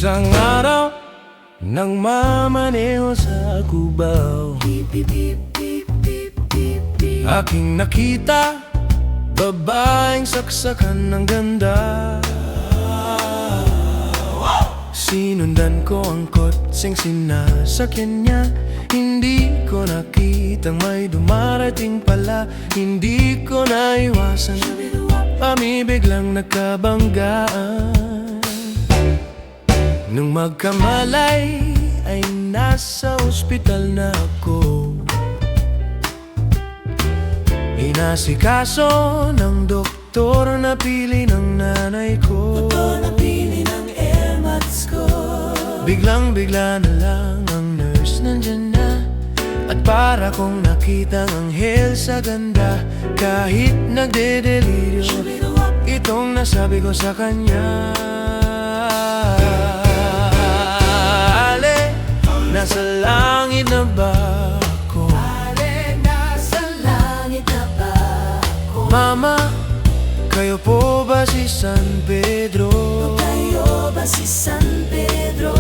Isang araw nang mamaneho sa Cubao, aking nakita babaeng saksakan ng ganda. Sinundan ko ang kotseng sinasakyan niya. Hindi ko nakitang may dumarating pala. Hindi ko naiwasan, kami biglang nagkabanggaan. Nung magkamalay ay nasa ospital na ako. Inasikaso ng doktor na pili ng nanay ko. Biglang-bigla na lang ang nurse nandyan na. At para kong nakitang anghel sa ganda. Kahit nagdedeliryo, itong nasabi ko sa kanya. Ale, nasa langit na ba ako? Ale, nasa langit na ba ako? Mama, kayo po ba si San Pedro? Kayo ba si San Pedro?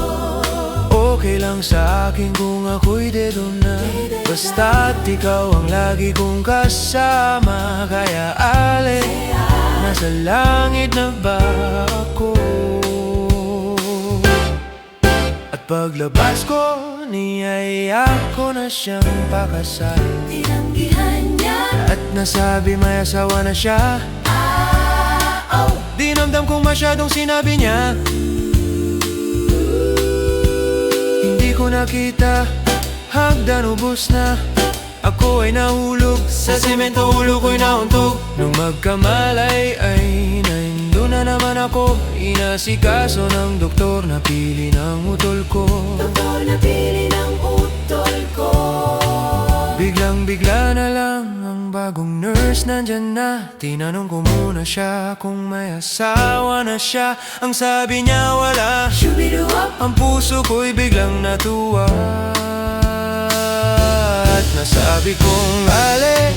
Okay lang sa akin kung ako'y dedo na. Basta't ikaw ang lagi kong kasama. Kaya ale, nasa langit na ba ako? At paglabas ko, niyaya ko na siyang pakasal. Tinanggihan niya. At nasabi may asawa na siya. Dinamdam kong masyadong sinabi niya. Hindi ko nakita, hagdan ubos na. Ako ay nahulog sa semento, ulo ko'y nauntog. Nung magkamalay ay naindo na naman ako. Inasikaso ng doktor na pili ng utol ko. Doktor na pili ng utol ko. Biglang-bigla na lang ang bagong nurse nandyan na. Tinanong ko muna siya kung may asawa na siya. Ang sabi niya wala. Shubiduwap. Ang puso ko'y biglang natuwa. At nasabi kong ale,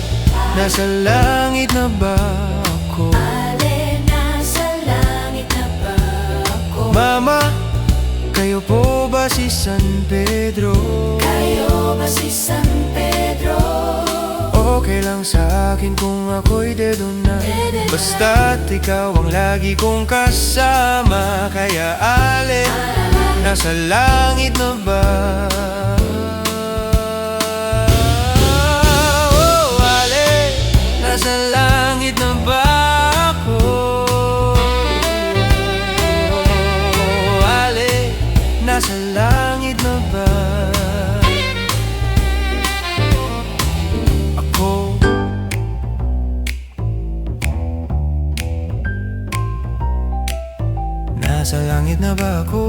nasa langit na ba ako? Ale, nasa langit na ba ako? Mama, kayo po ba si San Pedro? Kayo ba si San Pedro? Okay lang sa akin kung ako'y dedo na. Basta't ikaw ang lagi kong kasama. Kaya ale, nasa langit na ba? Oh, ale, nasa langit na ba ako? Ale, nasa langit na ba? Nasa langit na ba ako?